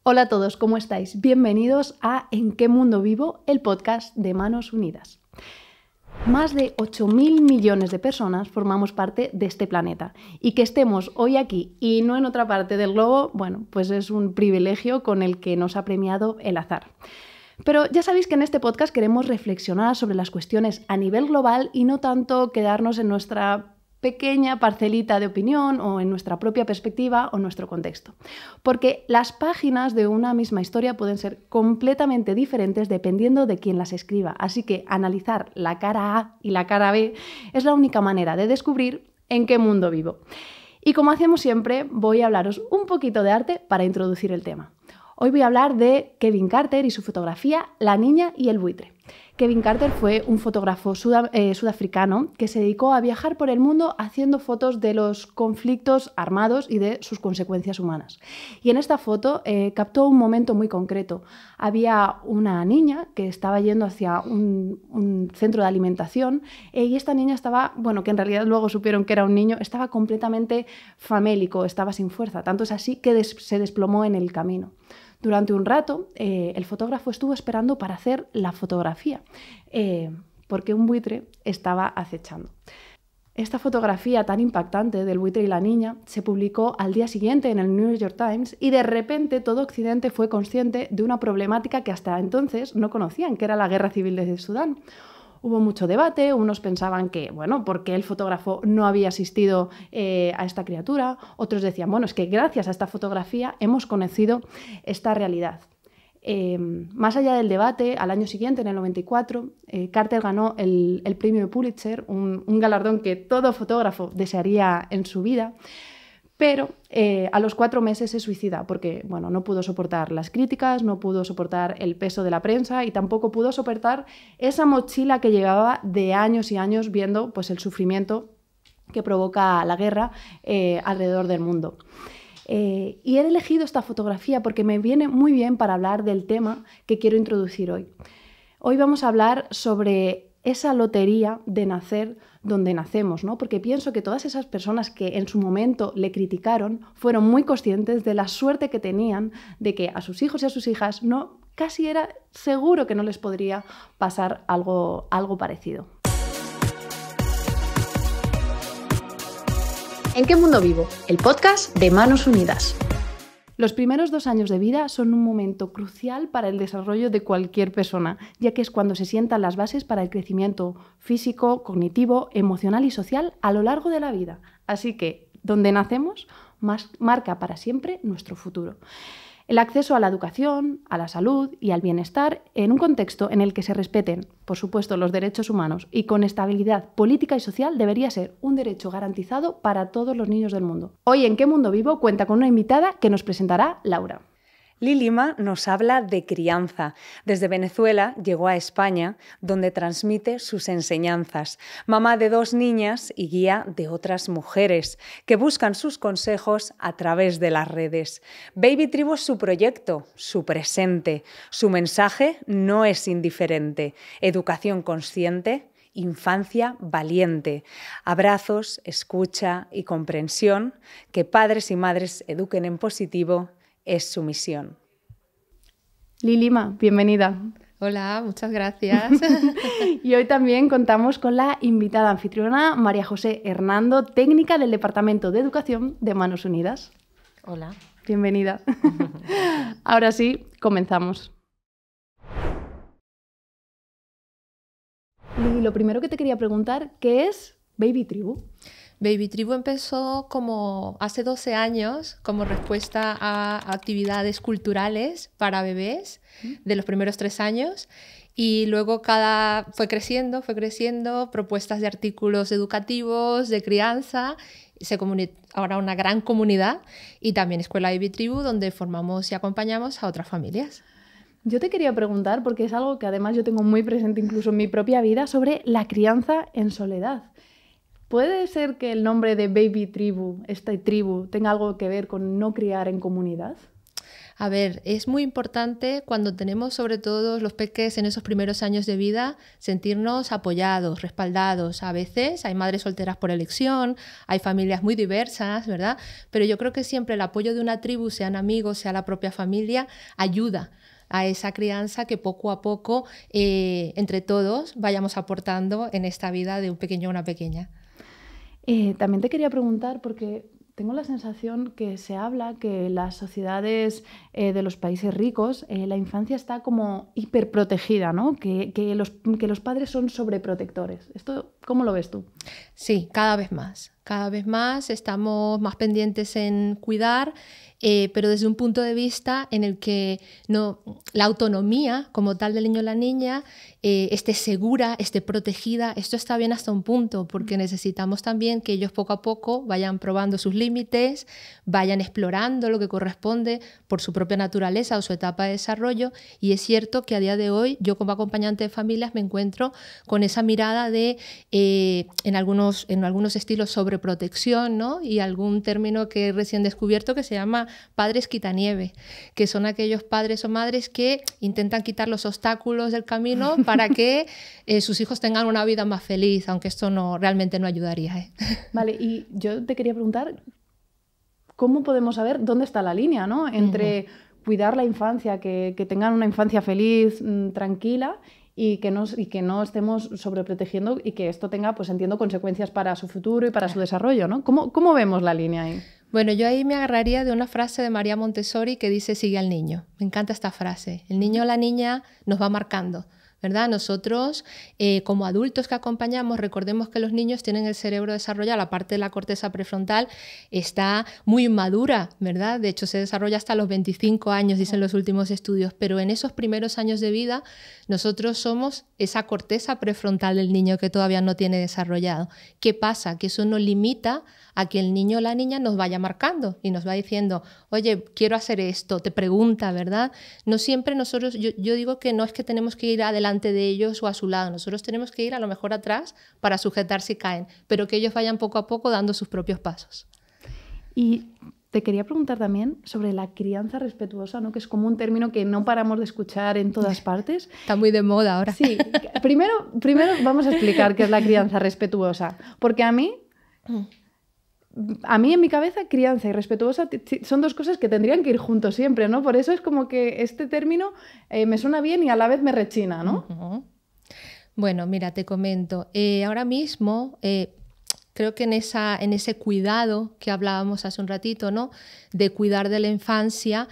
Hola a todos, ¿cómo estáis? Bienvenidos a ¿En qué mundo vivo?, el podcast de Manos Unidas. Más de 8.000 millones de personas formamos parte de este planeta y que estemos hoy aquí y no en otra parte del globo, bueno, pues es un privilegio con el que nos ha premiado el azar. Pero ya sabéis que en este podcast queremos reflexionar sobre las cuestiones a nivel global y no tanto quedarnos en nuestra pequeña parcelita de opinión o en nuestra propia perspectiva o nuestro contexto. Porque las páginas de una misma historia pueden ser completamente diferentes dependiendo de quién las escriba. Así que analizar la cara A y la cara B es la única manera de descubrir en qué mundo vivo. Y como hacemos siempre, voy a hablaros un poquito de arte para introducir el tema. Hoy voy a hablar de Kevin Carter y su fotografía La niña y el buitre. Kevin Carter fue un fotógrafo sudafricano que se dedicó a viajar por el mundo haciendo fotos de los conflictos armados y de sus consecuencias humanas. Y en esta foto captó un momento muy concreto. Había una niña que estaba yendo hacia un centro de alimentación y esta niña estaba, bueno, que en realidad luego supieron que era un niño, estaba completamente famélico, estaba sin fuerza. Tanto es así que se desplomó en el camino. Durante un rato, el fotógrafo estuvo esperando para hacer la fotografía, porque un buitre estaba acechando. Esta fotografía tan impactante del buitre y la niña se publicó al día siguiente en el New York Times y de repente todo Occidente fue consciente de una problemática que hasta entonces no conocían, que era la guerra civil de Sudán. Hubo mucho debate, unos pensaban que, bueno, ¿por qué el fotógrafo no había asistido a esta criatura? Otros decían, bueno, es que gracias a esta fotografía hemos conocido esta realidad. Más allá del debate, al año siguiente, en el 94, Carter ganó el premio Pulitzer, un galardón que todo fotógrafo desearía en su vida. Pero a los 4 meses se suicida porque, bueno, no pudo soportar las críticas, no pudo soportar el peso de la prensa y tampoco pudo soportar esa mochila que llevaba de años y años viendo pues, el sufrimiento que provoca la guerra alrededor del mundo. Y he elegido esta fotografía porque me viene muy bien para hablar del tema que quiero introducir hoy. Hoy vamos a hablar sobre esa lotería de nacer donde nacemos, ¿no? Porque pienso que todas esas personas que en su momento le criticaron fueron muy conscientes de la suerte que tenían de que a sus hijos y a sus hijas casi era seguro que no les podría pasar algo parecido. ¿En qué mundo vivo? El podcast de Manos Unidas. Los primeros 2 años de vida son un momento crucial para el desarrollo de cualquier persona, ya que es cuando se sientan las bases para el crecimiento físico, cognitivo, emocional y social a lo largo de la vida. Así que, donde nacemos, marca para siempre nuestro futuro. El acceso a la educación, a la salud y al bienestar en un contexto en el que se respeten, por supuesto, los derechos humanos y con estabilidad política y social debería ser un derecho garantizado para todos los niños del mundo. Hoy en ¿Qué mundo vivo? Cuenta con una invitada que nos presentará Laura. Lilima nos habla de crianza. Desde Venezuela llegó a España, donde transmite sus enseñanzas. Mamá de 2 niñas y guía de otras mujeres que buscan sus consejos a través de las redes. Baby Tribu es su proyecto, su presente. Su mensaje no es indiferente. Educación consciente, infancia valiente. Abrazos, escucha y comprensión. Que padres y madres eduquen en positivo es su misión. Lilima, bienvenida. Hola, muchas gracias. Y hoy también contamos con la invitada anfitriona María José Hernando, técnica del Departamento de Educación de Manos Unidas. Hola. Bienvenida. Ahora sí, comenzamos. Y lo primero que te quería preguntar, ¿qué es Baby Tribu? Baby Tribu empezó como hace 12 años como respuesta a actividades culturales para bebés de los primeros 3 años y luego fue creciendo, propuestas de artículos educativos, de crianza, ahora una gran comunidad y también Escuela Baby Tribu donde formamos y acompañamos a otras familias. Yo te quería preguntar, porque es algo que además yo tengo muy presente incluso en mi propia vida, sobre la crianza en soledad. ¿Puede ser que el nombre de Baby Tribu, esta tribu, tenga algo que ver con no criar en comunidad? A ver, es muy importante cuando tenemos sobre todo los peques en esos primeros años de vida sentirnos apoyados, respaldados. A veces hay madres solteras por elección, hay familias muy diversas, ¿verdad? Pero yo creo que siempre el apoyo de una tribu, sean amigos, sea la propia familia, ayuda a esa crianza que poco a poco entre todos vayamos aportando en esta vida de un pequeño o una pequeña. También te quería preguntar, porque tengo la sensación que se habla que en las sociedades de los países ricos la infancia está como hiperprotegida, ¿no? Que los padres son sobreprotectores. ¿Esto cómo lo ves tú? Sí, cada vez más. Cada vez más estamos más pendientes en cuidar, pero desde un punto de vista en el que la autonomía como tal del niño o la niña esté segura, esté protegida. Esto está bien hasta un punto, porque necesitamos también que ellos poco a poco vayan probando sus límites, vayan explorando lo que corresponde por su propia naturaleza o su etapa de desarrollo. Y es cierto que a día de hoy yo como acompañante de familias me encuentro con esa mirada de en algunos estilos sobreprotección, ¿no? Y algún término que he recién descubierto que se llama padres quitanieve, que son aquellos padres o madres que intentan quitar los obstáculos del camino para que sus hijos tengan una vida más feliz, aunque esto realmente no ayudaría, ¿eh? Vale, y yo te quería preguntar, ¿cómo podemos saber dónde está la línea, ¿no? Entre cuidar la infancia, que tengan una infancia feliz, tranquila, y que no estemos sobreprotegiendo y que esto tenga, pues entiendo, consecuencias para su futuro y para su desarrollo, ¿no? ¿Cómo vemos la línea ahí? Bueno, yo ahí me agarraría de una frase de María Montessori que dice: sigue al niño. Me encanta esta frase. El niño o la niña nos va marcando, ¿verdad? Nosotros, como adultos que acompañamos, recordemos que los niños tienen el cerebro desarrollado, la parte de la corteza prefrontal está muy madura, ¿verdad? De hecho, se desarrolla hasta los 25 años, dicen los últimos estudios, pero en esos primeros años de vida nosotros somos esa corteza prefrontal del niño que todavía no tiene desarrollado. ¿Qué pasa? Que eso nos limita a que el niño o la niña nos vaya marcando y nos va diciendo: oye, quiero hacer esto, te pregunta, ¿verdad? No siempre nosotros, yo digo que no es que tenemos que ir adelante de ellos o a su lado, nosotros tenemos que ir a lo mejor atrás para sujetar si caen, pero que ellos vayan poco a poco dando sus propios pasos. Y te quería preguntar también sobre la crianza respetuosa, ¿no? Que es como un término que no paramos de escuchar en todas partes. Está muy de moda ahora. Sí, primero vamos a explicar qué es la crianza respetuosa, porque a mí en mi cabeza, crianza y respetuosa son dos cosas que tendrían que ir juntos siempre, ¿no? Por eso es como que este término me suena bien y a la vez me rechina, ¿no? Uh-huh. Bueno, mira, te comento. Ahora mismo creo que en ese cuidado que hablábamos hace un ratito, ¿no? De cuidar de la infancia,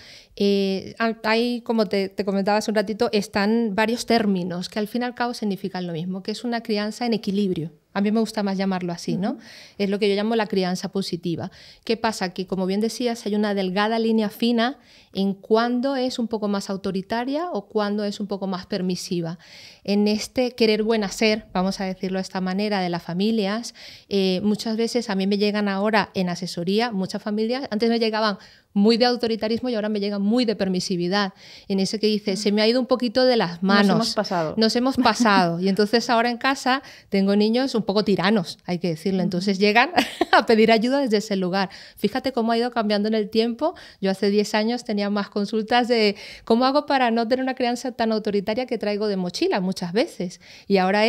hay, como te comentaba hace un ratito, están varios términos que al fin y al cabo significan lo mismo, que es una crianza en equilibrio. A mí me gusta más llamarlo así, ¿no? Es lo que yo llamo la crianza positiva. ¿Qué pasa? Que, como bien decías, hay una delgada línea fina en cuándo es un poco más autoritaria o cuándo es un poco más permisiva. En este querer buen hacer, vamos a decirlo de esta manera, de las familias, muchas veces a mí me llegan ahora en asesoría, muchas familias, antes me llegaban muy de autoritarismo y ahora me llega muy de permisividad. En ese que dice, se me ha ido un poquito de las manos. Nos hemos pasado. Y entonces ahora en casa tengo niños un poco tiranos, hay que decirlo. Entonces llegan a pedir ayuda desde ese lugar. Fíjate cómo ha ido cambiando en el tiempo. Yo hace 10 años tenía más consultas de cómo hago para no tener una crianza tan autoritaria que traigo de mochila muchas veces. Y ahora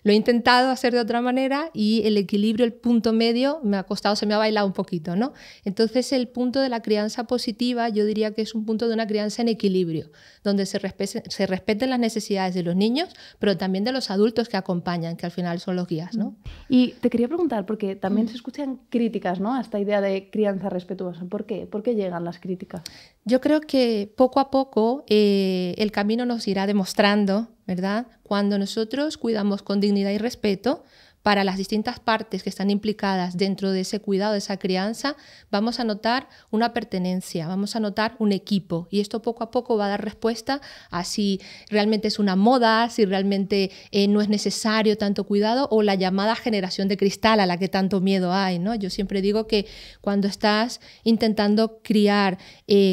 lo he intentado hacer de otra manera y el equilibrio, el punto medio, me ha costado, se me ha bailado un poquito, ¿no? Entonces el punto de la crianza positiva yo diría que es un punto de una crianza en equilibrio, donde se respeten las necesidades de los niños, pero también de los adultos que acompañan, que al final son los guías, ¿no? Y te quería preguntar, porque también se escuchan críticas, ¿no?, a esta idea de crianza respetuosa. ¿Por qué? ¿Por qué llegan las críticas? Yo creo que poco a poco el camino nos irá demostrando, ¿verdad? Cuando nosotros cuidamos con dignidad y respeto para las distintas partes que están implicadas dentro de ese cuidado, de esa crianza, vamos a notar una pertenencia, vamos a notar un equipo. Y esto poco a poco va a dar respuesta a si realmente es una moda, si realmente no es necesario tanto cuidado, o la llamada generación de cristal a la que tanto miedo hay, ¿no? Yo siempre digo que cuando estás intentando criar,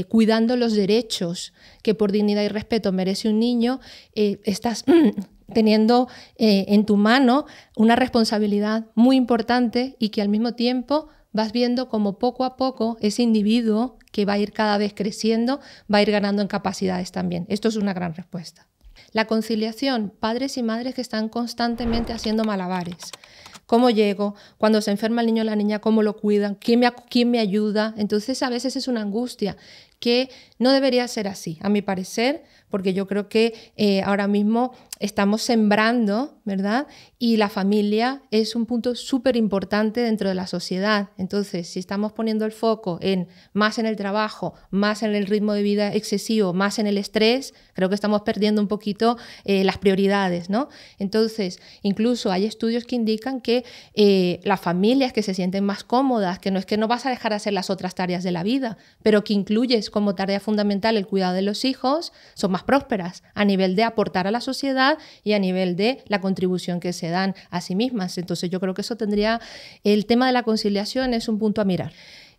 cuidando los derechos que por dignidad y respeto merece un niño, estás teniendo en tu mano una responsabilidad muy importante y que al mismo tiempo vas viendo como poco a poco ese individuo que va a ir cada vez creciendo, va a ir ganando en capacidades también. Esto es una gran respuesta. La conciliación, padres y madres que están constantemente haciendo malabares. ¿Cómo llego? Cuando se enferma el niño o la niña, ¿cómo lo cuidan? ¿Quién me ayuda? Entonces a veces es una angustia que no debería ser así, a mi parecer, porque yo creo que ahora mismo estamos sembrando, ¿verdad? Y la familia es un punto súper importante dentro de la sociedad. Entonces, si estamos poniendo el foco más en el trabajo, más en el ritmo de vida excesivo, más en el estrés, creo que estamos perdiendo un poquito las prioridades, ¿no? Entonces, incluso hay estudios que indican que las familias que se sienten más cómodas, que no vas a dejar de hacer las otras tareas de la vida, pero que incluyes como tarea fundamental el cuidado de los hijos, son más prósperas a nivel de aportar a la sociedad y a nivel de la contribución que se dan a sí mismas. Entonces yo creo que el tema de la conciliación es un punto a mirar.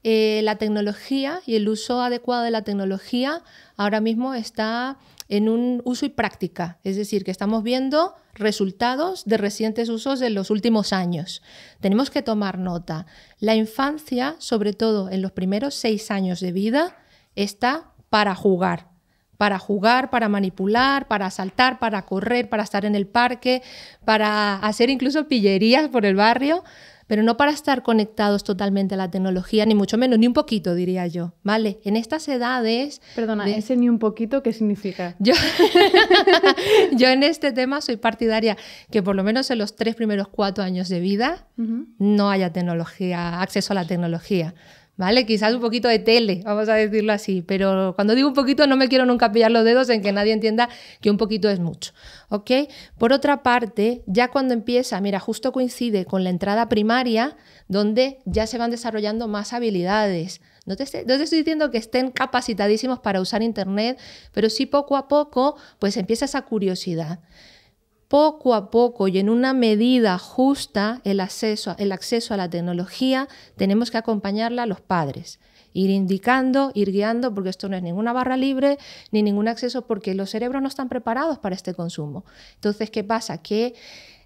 La tecnología y el uso adecuado de la tecnología ahora mismo está en un uso y práctica, es decir, que estamos viendo resultados de recientes usos de los últimos años. Tenemos que tomar nota. La infancia, sobre todo en los primeros 6 años de vida, está para jugar, para manipular, para saltar, para correr, para estar en el parque, para hacer incluso pillerías por el barrio, pero no para estar conectados totalmente a la tecnología, ni mucho menos, ni un poquito, diría yo, ¿vale? En estas edades... Perdona, ese ni un poquito, ¿qué significa? Yo en este tema soy partidaria que por lo menos en los 3 primeros 4 años de vida no haya tecnología, acceso a la tecnología. ¿Vale? Quizás un poquito de tele, vamos a decirlo así, pero cuando digo un poquito no me quiero nunca pillar los dedos en que nadie entienda que un poquito es mucho, ¿ok? Por otra parte, ya cuando empieza, mira, justo coincide con la entrada primaria, donde ya se van desarrollando más habilidades. No te estoy diciendo que estén capacitadísimos para usar Internet, pero sí poco a poco, pues empieza esa curiosidad. Poco a poco y en una medida justa el acceso a la tecnología tenemos que acompañarla a los padres, ir indicando, ir guiando, porque esto no es ninguna barra libre ni ningún acceso, porque los cerebros no están preparados para este consumo. Entonces, ¿qué pasa? Que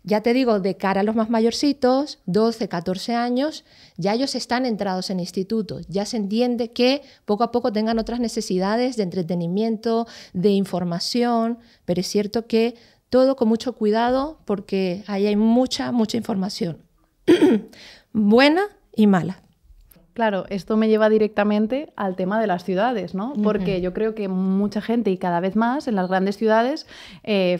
ya te digo, de cara a los más mayorcitos, 12, 14 años, ya ellos están entrados en institutos, ya se entiende que poco a poco tengan otras necesidades de entretenimiento, de información, pero es cierto que todo con mucho cuidado porque ahí hay mucha información, buena y mala. Claro, esto me lleva directamente al tema de las ciudades, ¿no? Porque yo creo que mucha gente y cada vez más en las grandes ciudades,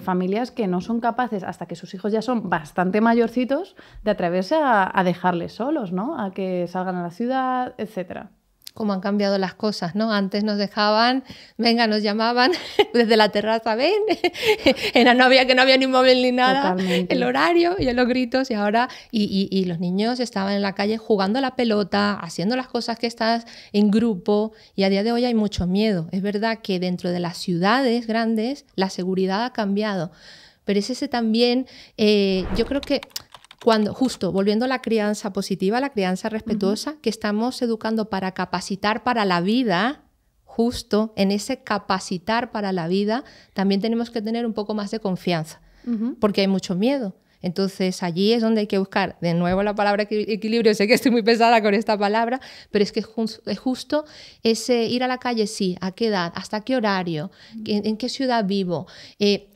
familias que no son capaces, hasta que sus hijos ya son bastante mayorcitos, de atreverse a dejarles solos, ¿no? A que salgan a la ciudad, etcétera. Cómo han cambiado las cosas, ¿no? Antes nos dejaban, venga, nos llamaban desde la terraza, ven, no había ni móvil ni nada, totalmente. El horario y los gritos, y ahora, y los niños estaban en la calle jugando a la pelota, haciendo las cosas que estás en grupo, y a día de hoy hay mucho miedo. Es verdad que dentro de las ciudades grandes la seguridad ha cambiado, pero es ese también, yo creo que cuando, justo volviendo a la crianza positiva, la crianza respetuosa, que estamos educando para capacitar para la vida, justo en ese capacitar para la vida, también tenemos que tener un poco más de confianza, porque hay mucho miedo. Entonces allí es donde hay que buscar, de nuevo la palabra equilibrio, sé que estoy muy pesada con esta palabra, pero es que es justo ese ir a la calle, sí, ¿a qué edad? ¿Hasta qué horario? ¿En qué ciudad vivo?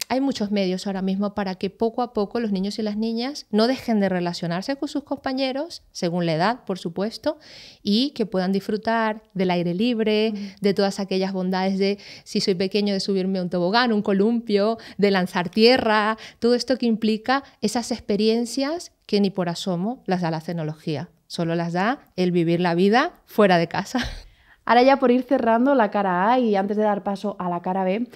Hay muchos medios ahora mismo para que poco a poco los niños y las niñas no dejen de relacionarse con sus compañeros, según la edad, por supuesto, y que puedan disfrutar del aire libre, de todas aquellas bondades de, si soy pequeño, de subirme a un tobogán, un columpio, de lanzar tierra, todo esto que implica esas experiencias que ni por asomo las da la tecnología, solo las da el vivir la vida fuera de casa. Ahora ya por ir cerrando la cara A y antes de dar paso a la cara B,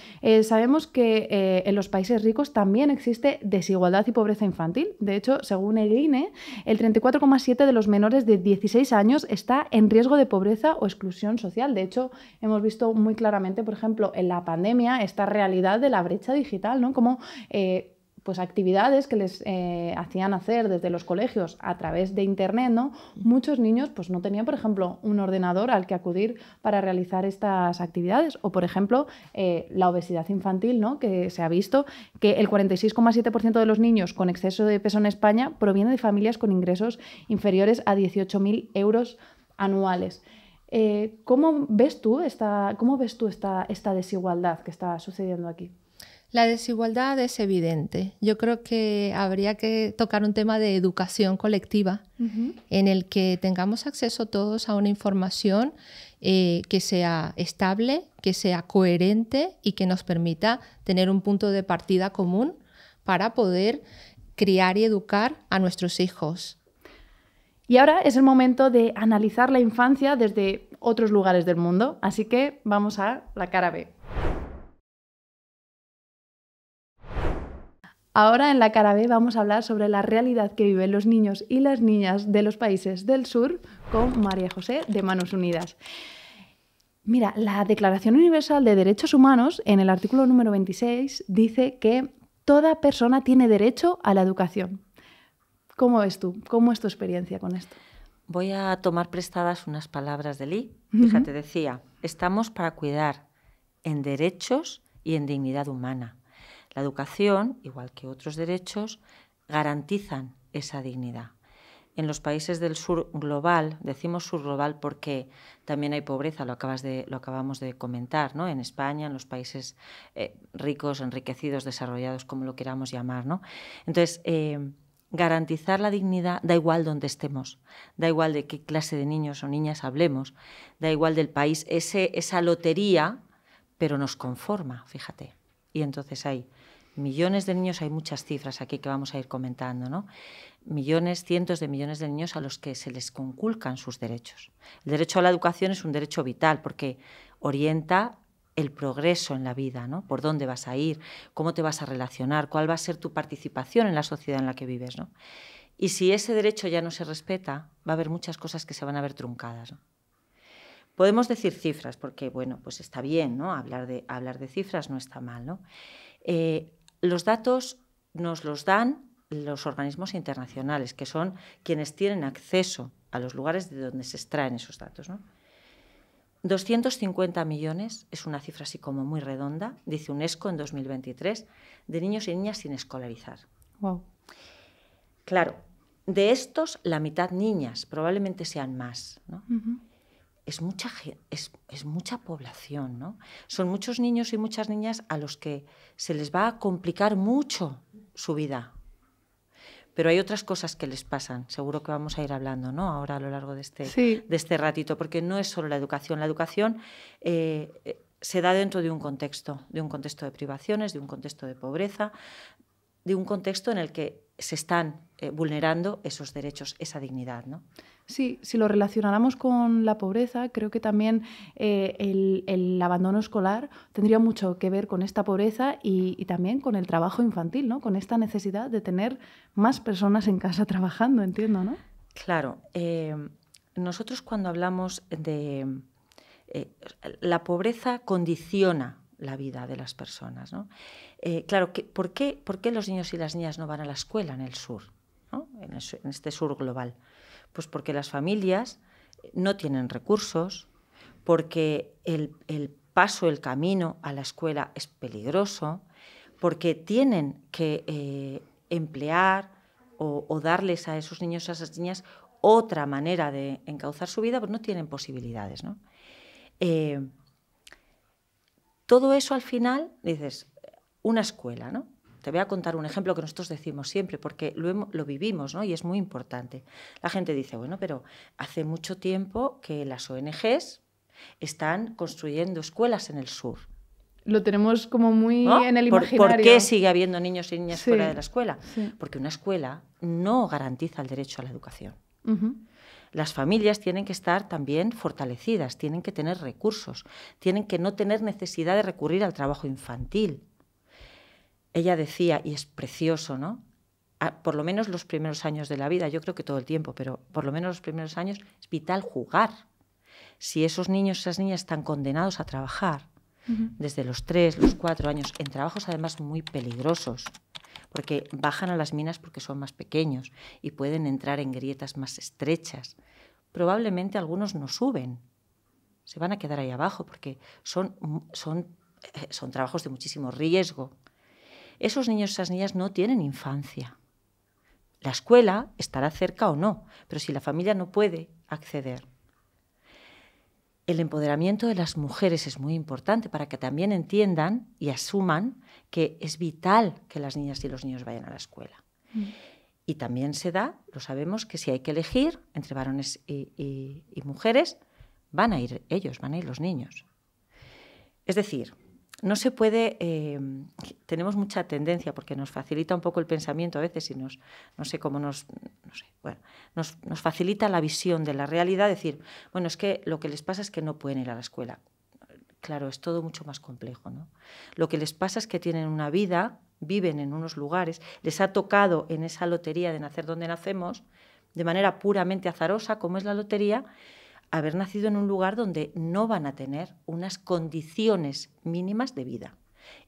sabemos que en los países ricos también existe desigualdad y pobreza infantil. De hecho, según el INE, el 34,7% de los menores de 16 años está en riesgo de pobreza o exclusión social. De hecho, hemos visto muy claramente, por ejemplo, en la pandemia, esta realidad de la brecha digital, ¿no? Como pues actividades que les hacían hacer desde los colegios a través de internet, ¿no? Muchos niños pues no tenían, por ejemplo, un ordenador al que acudir para realizar estas actividades. O, por ejemplo, la obesidad infantil, ¿no? Que se ha visto que el 46,7% de los niños con exceso de peso en España proviene de familias con ingresos inferiores a 18.000 euros anuales. ¿Cómo ves tú esta desigualdad que está sucediendo aquí? La desigualdad es evidente. Yo creo que habría que tocar un tema de educación colectiva en el que tengamos acceso todos a una información que sea estable, que sea coherente y que nos permita tener un punto de partida común para poder criar y educar a nuestros hijos. Y ahora es el momento de analizar la infancia desde otros lugares del mundo, así que vamos a la cara B. Ahora en la cara B vamos a hablar sobre la realidad que viven los niños y las niñas de los países del sur con María José de Manos Unidas. Mira, la Declaración Universal de Derechos Humanos, en el artículo número 26, dice que toda persona tiene derecho a la educación. ¿Cómo ves tú? ¿Cómo es tu experiencia con esto? Voy a tomar prestadas unas palabras de Lee. Fíjate, decía, estamos para cuidar en derechos y en dignidad humana. La educación, igual que otros derechos, garantizan esa dignidad. En los países del sur global, decimos sur global porque también hay pobreza, lo acabamos de comentar, ¿no? En España, en los países ricos, enriquecidos, desarrollados, como lo queramos llamar, ¿no? Entonces, garantizar la dignidad da igual donde estemos, da igual de qué clase de niños o niñas hablemos, da igual del país, esa lotería, pero nos conforma, fíjate. Y entonces hay millones de niños, hay muchas cifras aquí que vamos a ir comentando, ¿no? Millones, cientos de millones de niños a los que se les conculcan sus derechos. El derecho a la educación es un derecho vital porque orienta el progreso en la vida, ¿no? Por dónde vas a ir, cómo te vas a relacionar, cuál va a ser tu participación en la sociedad en la que vives, ¿no? Y si ese derecho ya no se respeta, va a haber muchas cosas que se van a ver truncadas, ¿no? Podemos decir cifras porque, bueno, pues está bien, ¿no? Hablar de cifras no está mal, ¿no? Los datos nos los dan los organismos internacionales, que son quienes tienen acceso a los lugares de donde se extraen esos datos, ¿no? 250 millones, es una cifra así como muy redonda, dice UNESCO en 2023, de niños y niñas sin escolarizar. Wow. Claro, de estos la mitad niñas, probablemente sean más, ¿no? Es mucha población, ¿no? Son muchos niños y muchas niñas a los que se les va a complicar mucho su vida. Pero hay otras cosas que les pasan, seguro que vamos a ir hablando, ¿no? Ahora a lo largo de este ratito, porque no es solo la educación. La educación se da dentro de un contexto de privaciones, de un contexto de pobreza, de un contexto en el que se están vulnerando esos derechos, esa dignidad, ¿no? Sí, si lo relacionáramos con la pobreza, creo que también el abandono escolar tendría mucho que ver con esta pobreza y también con el trabajo infantil, ¿no? Con esta necesidad de tener más personas en casa trabajando, entiendo, ¿no? Claro. Nosotros cuando hablamos de... la pobreza condiciona la vida de las personas, ¿no? Claro, ¿por qué los niños y las niñas no van a la escuela en el sur, ¿no? En este sur global? Pues porque las familias no tienen recursos, porque el paso, el camino a la escuela es peligroso, porque tienen que emplear o darles a esos niños, a esas niñas, otra manera de encauzar su vida, pues no tienen posibilidades, ¿no? Todo eso al final, dices, una escuela, ¿no? Te voy a contar un ejemplo que nosotros decimos siempre, porque lo vivimos, ¿no? Y es muy importante. La gente dice, bueno, pero hace mucho tiempo que las ONGs están construyendo escuelas en el sur. Lo tenemos como muy, ¿no?, en el imaginario. ¿Por qué sigue habiendo niños y niñas fuera de la escuela? Sí. Porque una escuela no garantiza el derecho a la educación. Las familias tienen que estar también fortalecidas, tienen que tener recursos, tienen que no tener necesidad de recurrir al trabajo infantil. Ella decía, y es precioso, ¿no? Por lo menos los primeros años de la vida, yo creo que todo el tiempo, pero por lo menos los primeros años es vital jugar. Si esos niños, esas niñas están condenados a trabajar desde los 3, los 4 años, en trabajos además muy peligrosos, porque bajan a las minas porque son más pequeños y pueden entrar en grietas más estrechas. Probablemente algunos no suben, se van a quedar ahí abajo porque son trabajos de muchísimo riesgo. Esos niños, esas niñas no tienen infancia. La escuela estará cerca o no, pero si la familia no puede acceder. El empoderamiento de las mujeres es muy importante para que también entiendan y asuman que es vital que las niñas y los niños vayan a la escuela. Y también se da, lo sabemos, que si hay que elegir entre varones y mujeres, van a ir ellos, van a ir los niños. Es decir, no se puede, tenemos mucha tendencia, porque nos facilita un poco el pensamiento a veces y nos facilita la visión de la realidad, decir, bueno, es que lo que les pasa es que no pueden ir a la escuela. Claro, es todo mucho más complejo, ¿no? Lo que les pasa es que tienen una vida, viven en unos lugares, les ha tocado en esa lotería de nacer donde nacemos, de manera puramente azarosa, como es la lotería, haber nacido en un lugar donde no van a tener unas condiciones mínimas de vida.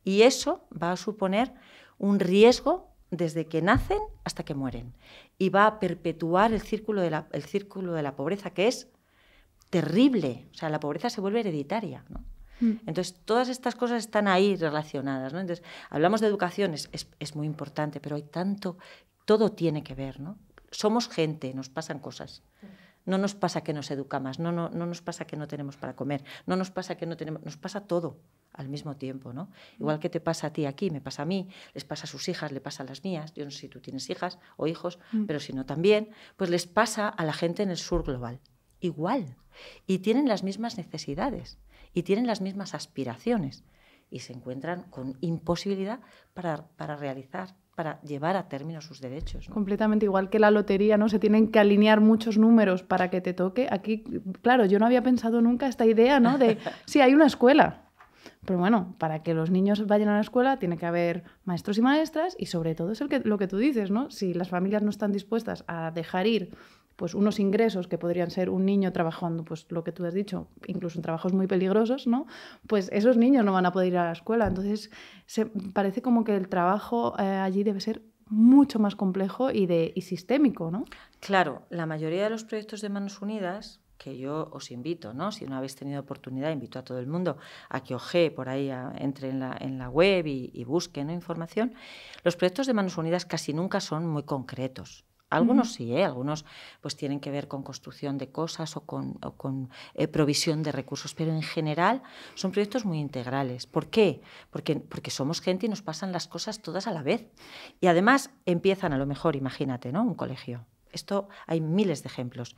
Y eso va a suponer un riesgo desde que nacen hasta que mueren. Y va a perpetuar el círculo de la pobreza, que es terrible. O sea, la pobreza se vuelve hereditaria, ¿no? Entonces, todas estas cosas están ahí relacionadas, ¿no? Entonces, hablamos de educación, es muy importante, pero hay tanto, todo tiene que ver, ¿no? Somos gente, nos pasan cosas. No nos pasa que nos educa más, no nos pasa que no tenemos para comer, no nos pasa que no tenemos, nos pasa todo al mismo tiempo, ¿no? Igual que te pasa a ti aquí, me pasa a mí, les pasa a sus hijas, le pasa a las mías, yo no sé si tú tienes hijas o hijos, pero si no también, pues les pasa a la gente en el sur global, igual, y tienen las mismas necesidades, y tienen las mismas aspiraciones, y se encuentran con imposibilidad para realizar, para llevar a término sus derechos, ¿no? Completamente igual que la lotería, ¿no? Se tienen que alinear muchos números para que te toque. Aquí, claro, yo no había pensado nunca esta idea, ¿no? De, sí, hay una escuela, pero bueno, para que los niños vayan a la escuela tiene que haber maestros y maestras y sobre todo es lo que tú dices, ¿no? Si las familias no están dispuestas a dejar ir pues unos ingresos que podrían ser un niño trabajando, pues lo que tú has dicho, incluso en trabajos muy peligrosos, ¿no? Pues esos niños no van a poder ir a la escuela. Entonces, parece como que el trabajo allí debe ser mucho más complejo y sistémico, ¿no? Claro, la mayoría de los proyectos de Manos Unidas, que yo os invito, ¿no? Si no habéis tenido oportunidad, invito a todo el mundo a que ojee por ahí, entre en la web y busque, ¿no?, información. Los proyectos de Manos Unidas casi nunca son muy concretos. Algunos sí, algunos pues tienen que ver con construcción de cosas o con provisión de recursos, pero en general son proyectos muy integrales. ¿Por qué? Porque somos gente y nos pasan las cosas todas a la vez. Y además empiezan, a lo mejor, imagínate, ¿no?, un colegio. Esto hay miles de ejemplos.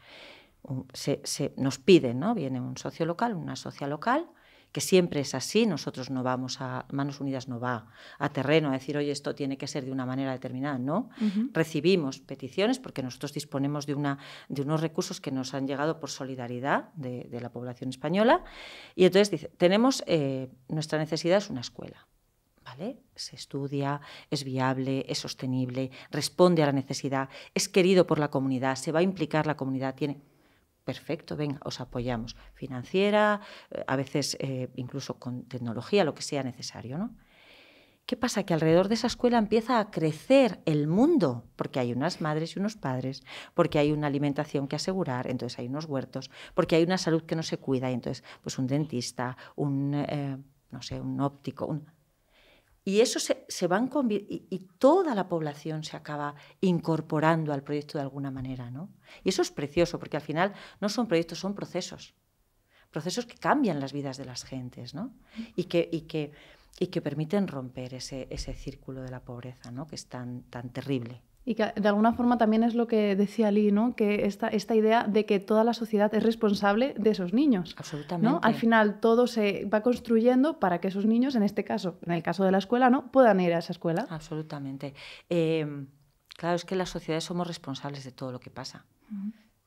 Nos piden, ¿no? Viene un socio local, una socia local, que siempre es así. Nosotros no vamos Manos Unidas no va a terreno a decir, oye, esto tiene que ser de una manera determinada, no. Recibimos peticiones porque nosotros disponemos de unos recursos que nos han llegado por solidaridad de la población española, y entonces dice, nuestra necesidad es una escuela, ¿vale? Se estudia, es viable, es sostenible, responde a la necesidad, es querido por la comunidad, se va a implicar la comunidad, tiene... Perfecto, venga, os apoyamos. Financiera, a veces incluso con tecnología, lo que sea necesario, ¿no? ¿Qué pasa? Que alrededor de esa escuela empieza a crecer el mundo, porque hay unas madres y unos padres, porque hay una alimentación que asegurar, entonces hay unos huertos, porque hay una salud que no se cuida, y entonces pues un dentista, un óptico... Y eso se van y toda la población se acaba incorporando al proyecto de alguna manera, ¿no? Y eso es precioso, porque al final no son proyectos, son procesos que cambian las vidas de las gentes, ¿no? Y que permiten romper ese círculo de la pobreza, ¿no?, que es tan terrible. Y que de alguna forma también es lo que decía Lee, ¿no?, que esta idea de que toda la sociedad es responsable de esos niños. Absolutamente. ¿No? Al final todo se va construyendo para que esos niños, en este caso, en el caso de la escuela, ¿no?, puedan ir a esa escuela. Absolutamente. Claro, es que las sociedades somos responsables de todo lo que pasa.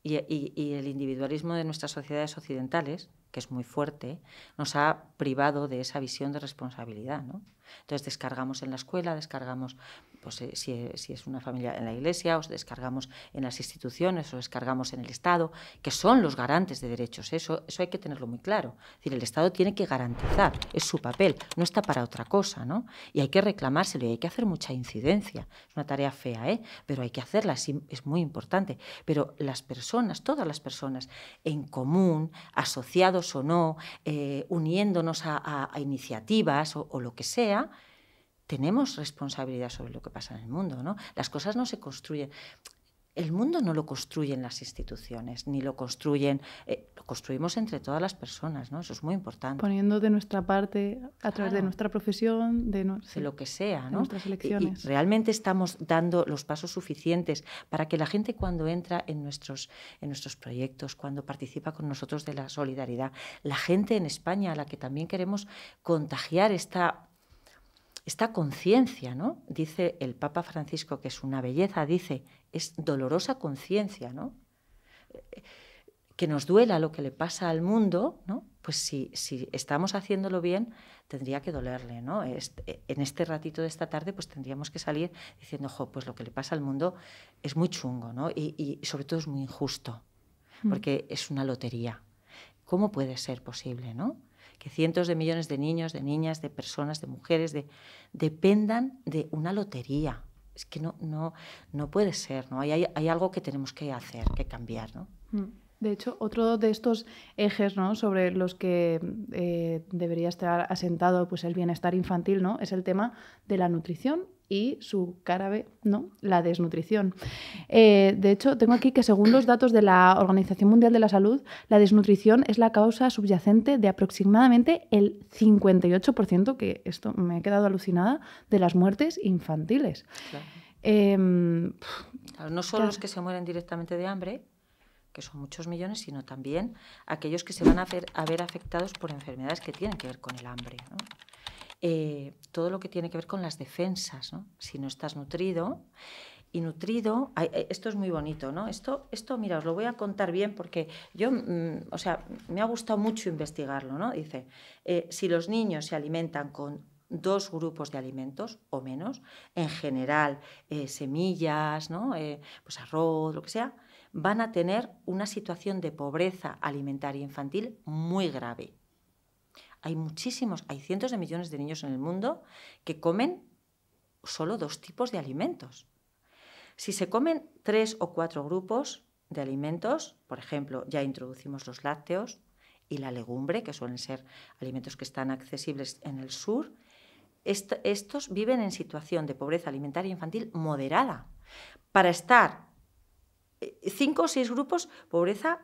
Y el individualismo de nuestras sociedades occidentales, que es muy fuerte, nos ha privado de esa visión de responsabilidad, ¿no? Entonces descargamos en la escuela, descargamos, pues, si es una familia, en la iglesia, o descargamos en las instituciones, o descargamos en el Estado, que son los garantes de derechos. Eso hay que tenerlo muy claro. Es decir, el Estado tiene que garantizar, es su papel, no está para otra cosa, ¿no? Y hay que reclamárselo y hay que hacer mucha incidencia. Es una tarea fea, pero hay que hacerla, es muy importante. Pero las personas, todas las personas, en común, asociados o no, uniéndonos a iniciativas o lo que sea, tenemos responsabilidad sobre lo que pasa en el mundo, ¿no? Las cosas no se construyen. El mundo no lo construyen las instituciones, ni lo construyen, lo construimos entre todas las personas, ¿no? Eso es muy importante. Poniendo de nuestra parte, a través de nuestra profesión, de lo que sea, ¿no? De nuestras elecciones. Y realmente estamos dando los pasos suficientes para que la gente, cuando entra en nuestros proyectos, cuando participa con nosotros de la solidaridad, la gente en España a la que también queremos contagiar esta conciencia, ¿no? Dice el Papa Francisco, que es una belleza, dice, es dolorosa conciencia, ¿no? Que nos duela lo que le pasa al mundo, ¿no? Pues si estamos haciéndolo bien, tendría que dolerle, ¿no? En este ratito de esta tarde, pues tendríamos que salir diciendo, pues lo que le pasa al mundo es muy chungo, ¿no? Y sobre todo es muy injusto, porque es una lotería. ¿Cómo puede ser posible, ¿no? Que cientos de millones de niños, de niñas, de personas, de mujeres, dependan de una lotería? Es que no puede ser, ¿no? Hay algo que tenemos que hacer, que cambiar, ¿no? De hecho, otro de estos ejes, ¿no?, sobre los que debería estar asentado, pues, el bienestar infantil, ¿no?, es el tema de la nutrición y su cara B, ¿no?, la desnutrición. De hecho, tengo aquí que según los datos de la Organización Mundial de la Salud, la desnutrición es la causa subyacente de aproximadamente el 58%, que esto me he quedado alucinada, de las muertes infantiles. Claro. Claro, no solo los que se mueren directamente de hambre, que son muchos millones, sino también aquellos que se van a ver afectados por enfermedades que tienen que ver con el hambre, ¿no? Todo lo que tiene que ver con las defensas, ¿no? Si no estás nutrido, esto es muy bonito, ¿no? Esto, mira, os lo voy a contar bien porque yo, me ha gustado mucho investigarlo, ¿no? Dice, si los niños se alimentan con 2 grupos de alimentos o menos, en general semillas, ¿no? Pues arroz, lo que sea, van a tener una situación de pobreza alimentaria infantil muy grave. Hay cientos de millones de niños en el mundo que comen solo 2 tipos de alimentos. Si se comen 3 o 4 grupos de alimentos, por ejemplo, ya introducimos los lácteos y la legumbre, que suelen ser alimentos que están accesibles en el sur, estos viven en situación de pobreza alimentaria infantil moderada. Para estar 5 o 6 grupos, pobreza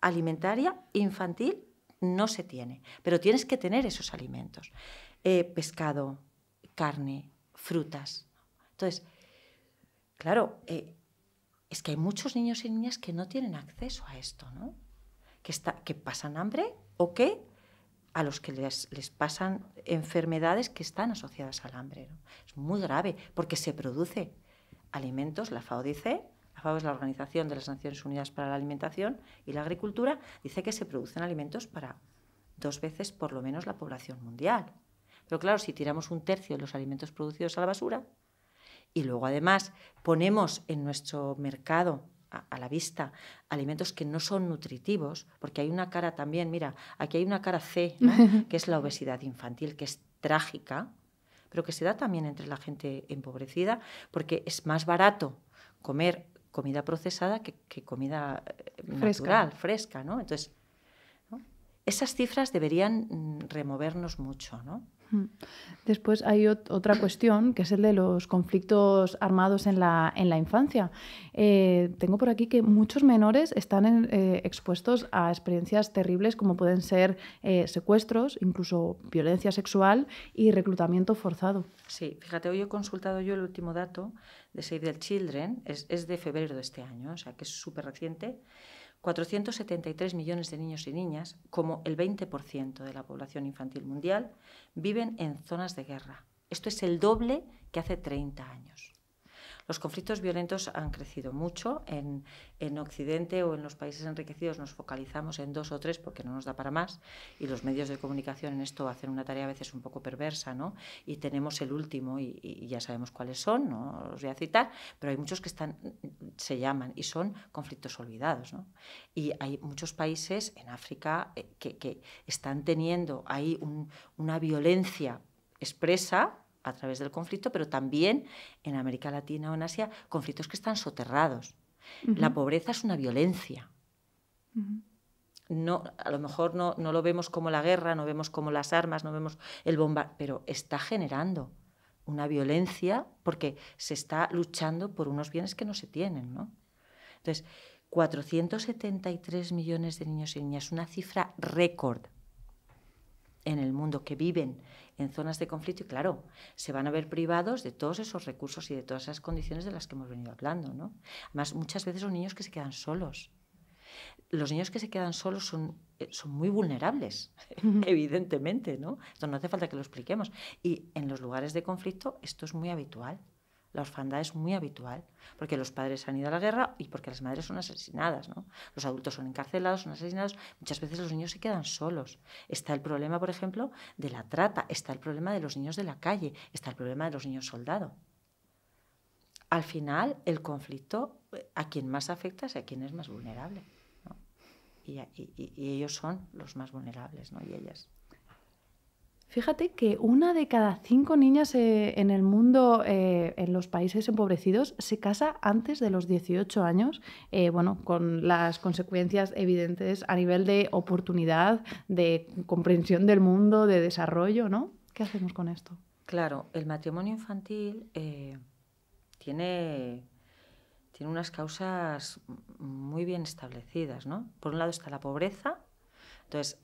alimentaria infantil no se tiene, pero tienes que tener esos alimentos. Pescado, carne, frutas. Entonces, claro, es que hay muchos niños y niñas que no tienen acceso a esto, ¿no? Que pasan hambre o que a los que les pasan enfermedades que están asociadas al hambre, ¿no? Es muy grave porque se produce alimentos, la FAO dice, la FAO es la Organización de las Naciones Unidas para la Alimentación y la Agricultura, dice que se producen alimentos para 2 veces por lo menos la población mundial. Pero claro, si tiramos 1/3 de los alimentos producidos a la basura y luego además ponemos en nuestro mercado a la vista alimentos que no son nutritivos, porque hay una cara también, mira, aquí hay una cara C, ¿no? Que es la obesidad infantil, que es trágica, pero que se da también entre la gente empobrecida, porque es más barato comer comida procesada que comida natural, fresca, ¿no? Entonces, ¿no? Esas cifras deberían removernos mucho, ¿no? Después hay otra cuestión, que es el de los conflictos armados en la infancia. Tengo por aquí que muchos menores están expuestos a experiencias terribles como pueden ser secuestros, incluso violencia sexual y reclutamiento forzado. Sí, fíjate, hoy he consultado yo el último dato de Save the Children, es de febrero de este año, o sea que es súper reciente. 473 millones de niños y niñas, como el 20% de la población infantil mundial, viven en zonas de guerra. Esto es el doble que hace 30 años. Los conflictos violentos han crecido mucho. En Occidente o en los países enriquecidos nos focalizamos en 2 o 3 porque no nos da para más, y los medios de comunicación en esto hacen una tarea a veces un poco perversa, ¿no? Y tenemos el último y ya sabemos cuáles son, no los voy a citar, pero hay muchos que se llaman y son conflictos olvidados, ¿no? Y hay muchos países en África que están teniendo ahí una violencia expresa a través del conflicto, pero también en América Latina o en Asia, conflictos que están soterrados. La pobreza es una violencia. No, a lo mejor no lo vemos como la guerra, no vemos como las armas, no vemos el bombardeo, pero está generando una violencia porque se está luchando por unos bienes que no se tienen, ¿no? Entonces, 473 millones de niños y niñas, una cifra récord en el mundo que viven en zonas de conflicto y, claro, se van a ver privados de todos esos recursos y de todas esas condiciones de las que hemos venido hablando, ¿no? Además, muchas veces son niños que se quedan solos. Los niños que se quedan solos son muy vulnerables, evidentemente, ¿no? Esto no hace falta que lo expliquemos. Y en los lugares de conflicto esto es muy habitual. La orfandad es muy habitual, porque los padres han ido a la guerra y porque las madres son asesinadas, ¿no? Los adultos son encarcelados, son asesinados. Muchas veces los niños se quedan solos. Está el problema, por ejemplo, de la trata, está el problema de los niños de la calle, está el problema de los niños soldado. Al final, el conflicto a quien más afecta es a quien es más vulnerable, ¿no? Y ellos son los más vulnerables, ¿no? Y ellas. Fíjate que 1 de cada 5 niñas en el mundo, en los países empobrecidos, se casa antes de los 18 años, bueno, con las consecuencias evidentes a nivel de oportunidad, de comprensión del mundo, de desarrollo, ¿no? ¿Qué hacemos con esto? Claro, el matrimonio infantil tiene unas causas muy bien establecidas, ¿no? Por un lado está la pobreza, entonces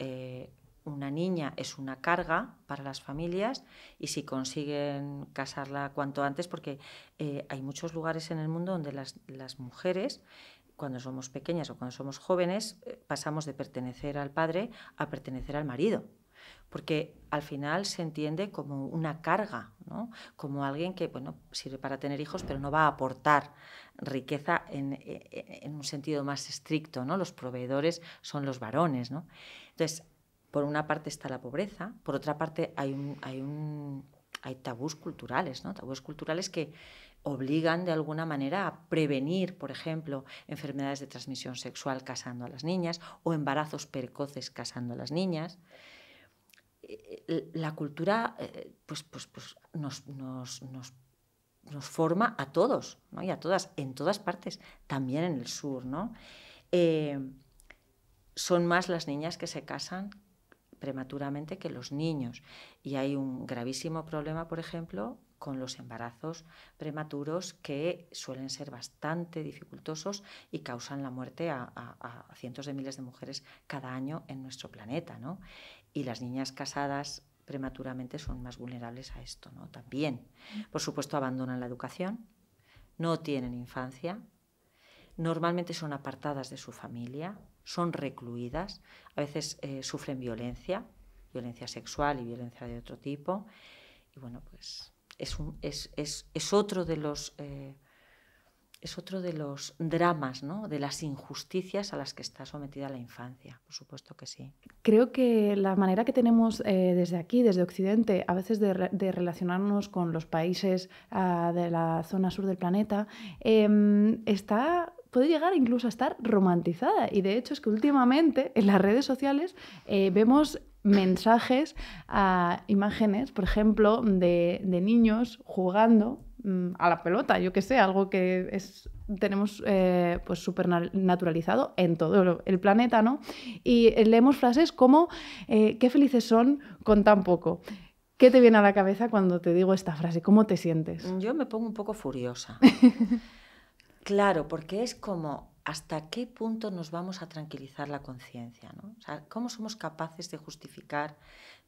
una niña es una carga para las familias y si consiguen casarla cuanto antes, porque hay muchos lugares en el mundo donde las mujeres, cuando somos pequeñas o cuando somos jóvenes, pasamos de pertenecer al padre a pertenecer al marido, porque al final se entiende como una carga, ¿no? Como alguien que, bueno, sirve para tener hijos, pero no va a aportar riqueza en un sentido más estricto, ¿no? Los proveedores son los varones, ¿no? Entonces, por una parte está la pobreza, por otra parte hay tabús culturales, ¿no? Tabús culturales que obligan de alguna manera a prevenir, por ejemplo, enfermedades de transmisión sexual casando a las niñas o embarazos precoces casando a las niñas. La cultura pues nos forma a todos, ¿no? Y a todas, en todas partes, también en el sur, ¿no? Son más las niñas que se casan prematuramente que los niños. Y hay un gravísimo problema, por ejemplo, con los embarazos prematuros que suelen ser bastante dificultosos y causan la muerte a cientos de miles de mujeres cada año en nuestro planeta, ¿no? Y las niñas casadas prematuramente son más vulnerables a esto, ¿no? También. Por supuesto, abandonan la educación, no tienen infancia, normalmente son apartadas de su familia, son recluidas, a veces sufren violencia sexual y violencia de otro tipo. Y bueno, pues es otro de los dramas, ¿no? De las injusticias a las que está sometida la infancia, por supuesto que sí. Creo que la manera que tenemos desde aquí, desde Occidente, a veces de relacionarnos con los países de la zona sur del planeta, puede llegar incluso a estar romantizada. Y de hecho es que últimamente en las redes sociales vemos mensajes, imágenes, por ejemplo, de niños jugando a la pelota, yo que sé, algo que tenemos pues súper naturalizado en todo el planeta, ¿no? Y leemos frases como qué felices son con tan poco. ¿Qué te viene a la cabeza cuando te digo esta frase? ¿Cómo te sientes? Yo me pongo un poco furiosa. Claro, porque es como hasta qué punto nos vamos a tranquilizar la conciencia, ¿no? O sea, cómo somos capaces de justificar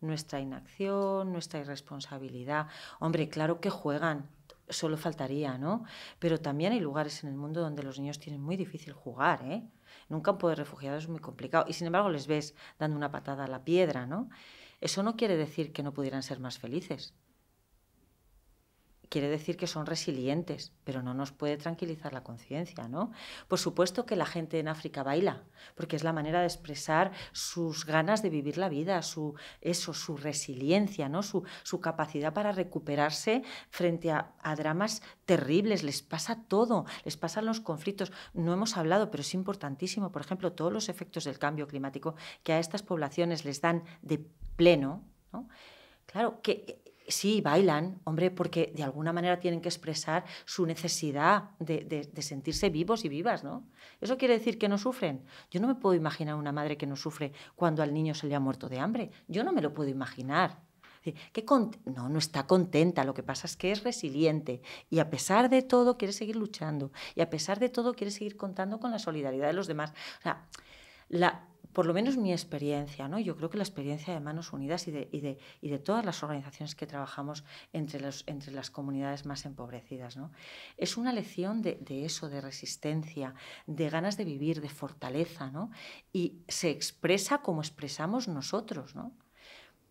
nuestra inacción, nuestra irresponsabilidad. Hombre, claro que juegan, solo faltaría, ¿no? Pero también hay lugares en el mundo donde los niños tienen muy difícil jugar, ¿eh? En un campo de refugiados es muy complicado y sin embargo les ves dando una patada a la piedra, ¿no? Eso no quiere decir que no pudieran ser más felices. quiere decir que son resilientes, pero no nos puede tranquilizar la conciencia, ¿no? Por supuesto que la gente en África baila, porque es la manera de expresar sus ganas de vivir la vida, su resiliencia, ¿no? Su capacidad para recuperarse frente a dramas terribles. Les pasa todo, les pasan los conflictos. No hemos hablado, pero es importantísimo, por ejemplo, todos los efectos del cambio climático que a estas poblaciones les dan de pleno, ¿no? Claro que sí, bailan, hombre, porque de alguna manera tienen que expresar su necesidad de sentirse vivos y vivas, ¿no? ¿Eso quiere decir que no sufren? Yo no me puedo imaginar una madre que no sufre cuando al niño se le ha muerto de hambre. Yo no me lo puedo imaginar. No está contenta, lo que pasa es que es resiliente y a pesar de todo quiere seguir luchando y a pesar de todo quiere seguir contando con la solidaridad de los demás. O sea, por lo menos mi experiencia, ¿no? Yo creo que la experiencia de Manos Unidas y de todas las organizaciones que trabajamos entre las comunidades más empobrecidas, ¿no? Es una lección de eso, de resistencia, de ganas de vivir, de fortaleza, ¿no? Y se expresa como expresamos nosotros, ¿no?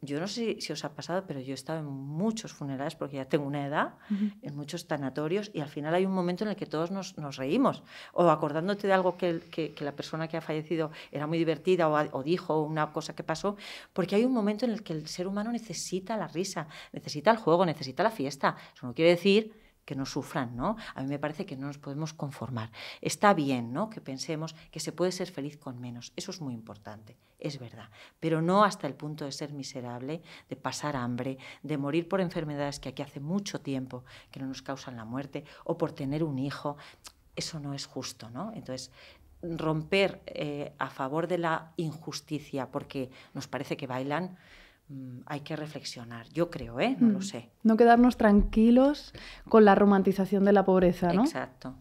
Yo no sé si os ha pasado, pero yo he estado en muchos funerales, porque ya tengo una edad, en muchos tanatorios, y al final hay un momento en el que todos nos reímos, o acordándote de algo que la persona que ha fallecido era muy divertida o dijo una cosa que pasó, porque hay un momento en el que el ser humano necesita la risa, necesita el juego, necesita la fiesta. Eso no quiere decir que no sufran, ¿no? A mí me parece que no nos podemos conformar. Está bien, ¿no?, que pensemos que se puede ser feliz con menos. Eso es muy importante, es verdad. Pero no hasta el punto de ser miserable, de pasar hambre, de morir por enfermedades que aquí hace mucho tiempo que no nos causan la muerte, o por tener un hijo. Eso no es justo, ¿no? Entonces, romper a favor de la injusticia porque nos parece que bailan, hay que reflexionar, yo creo, no lo sé. No quedarnos tranquilos con la romantización de la pobreza, ¿no? Exacto.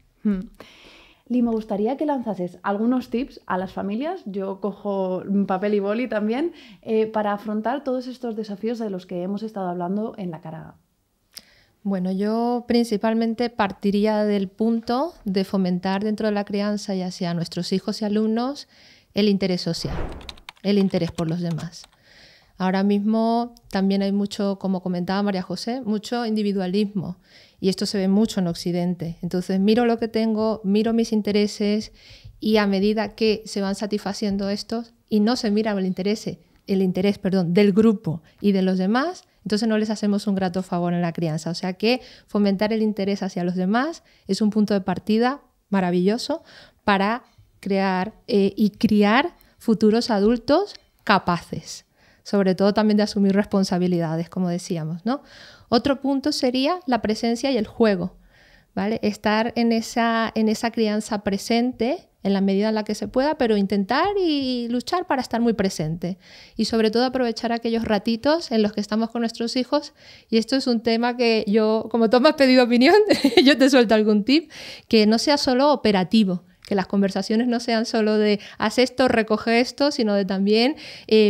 Li, me gustaría que lanzases algunos tips a las familias, yo cojo papel y boli también, para afrontar todos estos desafíos de los que hemos estado hablando en la cara. Bueno, yo principalmente partiría del punto de fomentar dentro de la crianza y hacia nuestros hijos y alumnos el interés social, el interés por los demás. Ahora mismo también hay mucho, como comentaba María José, mucho individualismo y esto se ve mucho en Occidente. Entonces miro lo que tengo, miro mis intereses y a medida que se van satisfaciendo estos y no se mira el interés del grupo y de los demás, entonces no les hacemos un grato favor en la crianza. O sea que fomentar el interés hacia los demás es un punto de partida maravilloso para crear y criar futuros adultos capaces, sobre todo también de asumir responsabilidades, como decíamos, ¿no? Otro punto sería la presencia y el juego, ¿vale? Estar en esa crianza presente en la medida en la que se pueda, pero intentar y luchar para estar muy presente. Y sobre todo aprovechar aquellos ratitos en los que estamos con nuestros hijos. Y esto es un tema que yo, como tú me has pedido opinión, yo te suelto algún tip, que no sea solo operativo, que las conversaciones no sean solo de haz esto, recoge esto, sino de también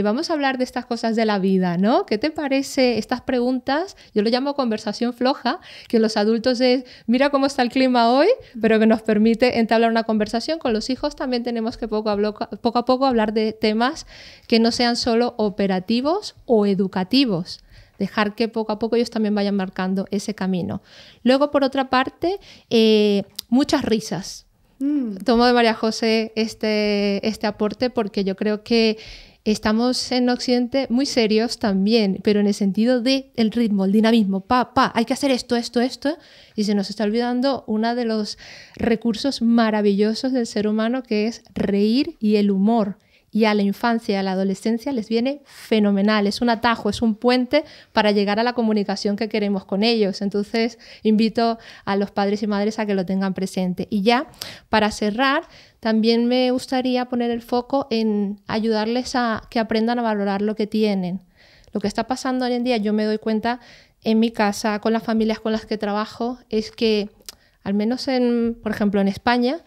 vamos a hablar de estas cosas de la vida, ¿no? ¿Qué te parece estas preguntas? Yo lo llamo conversación floja, que los adultos es mira cómo está el clima hoy, pero que nos permite entablar una conversación. Con los hijos también tenemos que poco a poco hablar de temas que no sean solo operativos o educativos. Dejar que poco a poco ellos también vayan marcando ese camino. Luego, por otra parte, muchas risas. Tomo de María José este aporte porque yo creo que estamos en Occidente muy serios también, pero en el sentido del ritmo, el dinamismo, hay que hacer esto, y se nos está olvidando uno de los recursos maravillosos del ser humano, que es reír y el humor. Y a la infancia y a la adolescencia les viene fenomenal, es un atajo, es un puente para llegar a la comunicación que queremos con ellos. Entonces invito a los padres y madres a que lo tengan presente. Y ya, para cerrar, también me gustaría poner el foco en ayudarles a que aprendan a valorar lo que tienen. Lo que está pasando hoy en día, yo me doy cuenta en mi casa, con las familias con las que trabajo, es que, al menos por ejemplo en España,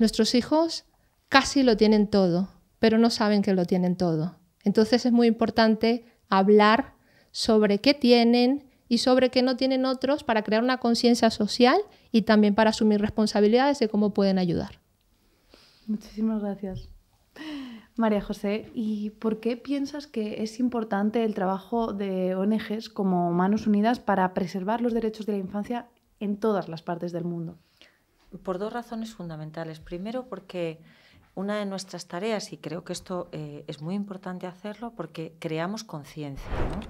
nuestros hijos casi lo tienen todo, pero no saben que lo tienen todo. Entonces es muy importante hablar sobre qué tienen y sobre qué no tienen otros para crear una conciencia social y también para asumir responsabilidades de cómo pueden ayudar. Muchísimas gracias. María José, ¿y por qué piensas que es importante el trabajo de ONGs como Manos Unidas para preservar los derechos de la infancia en todas las partes del mundo? Por dos razones fundamentales. Primero, porque una de nuestras tareas, y creo que esto es muy importante hacerlo, porque creamos conciencia, ¿no?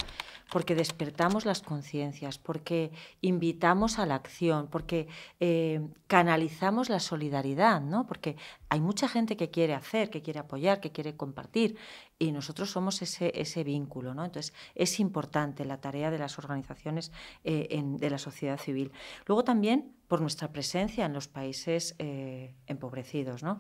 Porque despertamos las conciencias, porque invitamos a la acción, porque canalizamos la solidaridad, ¿no? Porque hay mucha gente que quiere hacer, que quiere apoyar, que quiere compartir, y nosotros somos ese vínculo, ¿no? Entonces, es importante la tarea de las organizaciones de la sociedad civil. Luego también por nuestra presencia en los países empobrecidos, ¿no?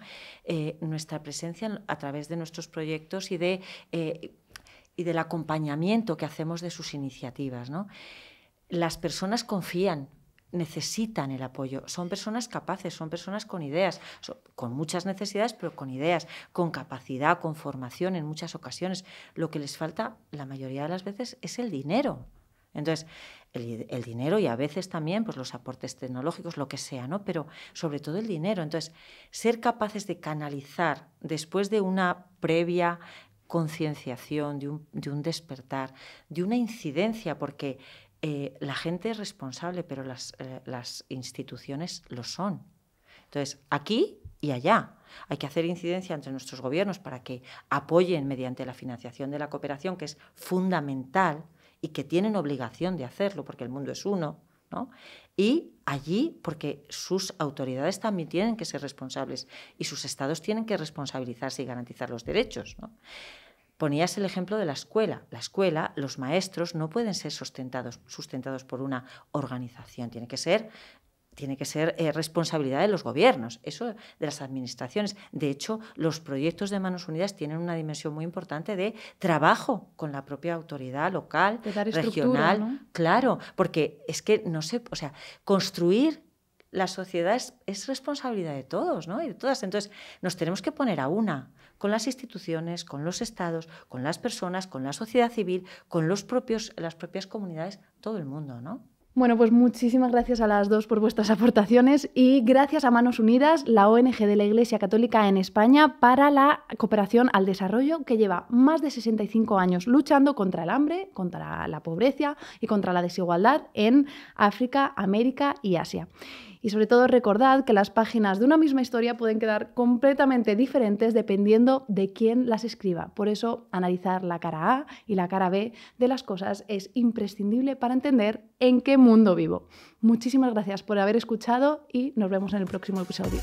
Nuestra presencia a través de nuestros proyectos y del acompañamiento que hacemos de sus iniciativas, ¿no? Las personas confían, necesitan el apoyo, son personas capaces, son personas con ideas, con muchas necesidades, pero con ideas, con capacidad, con formación en muchas ocasiones. Lo que les falta la mayoría de las veces es el dinero. Entonces, el dinero y a veces también pues, los aportes tecnológicos, lo que sea, ¿no? Pero sobre todo el dinero. Entonces, ser capaces de canalizar después de una previa concienciación, de un despertar, de una incidencia, porque la gente es responsable, pero las instituciones lo son. Entonces, aquí y allá hay que hacer incidencia entre nuestros gobiernos para que apoyen mediante la financiación de la cooperación, que es fundamental y que tienen obligación de hacerlo, porque el mundo es uno, ¿no? Y allí, porque sus autoridades también tienen que ser responsables y sus estados tienen que responsabilizarse y garantizar los derechos, ¿no? Ponías el ejemplo de la escuela. La escuela, los maestros no pueden ser sustentados por una organización. Tiene que ser responsabilidad de los gobiernos, eso de las administraciones. De hecho, los proyectos de Manos Unidas tienen una dimensión muy importante de trabajo con la propia autoridad local, regional. ¿No? Claro, porque es que no sé, o sea, construir la sociedad es responsabilidad de todos, ¿no? Y de todas. Entonces, nos tenemos que poner a una con las instituciones, con los estados, con las personas, con la sociedad civil, con las propias comunidades, todo el mundo, ¿no? Bueno, pues muchísimas gracias a las dos por vuestras aportaciones y gracias a Manos Unidas, la ONG de la Iglesia Católica en España para la cooperación al desarrollo, que lleva más de 65 años luchando contra el hambre, contra la pobreza y contra la desigualdad en África, América y Asia. Y sobre todo recordad que las páginas de una misma historia pueden quedar completamente diferentes dependiendo de quién las escriba. Por eso, analizar la cara A y la cara B de las cosas es imprescindible para entender en qué mundo vivo. Muchísimas gracias por haber escuchado y nos vemos en el próximo episodio.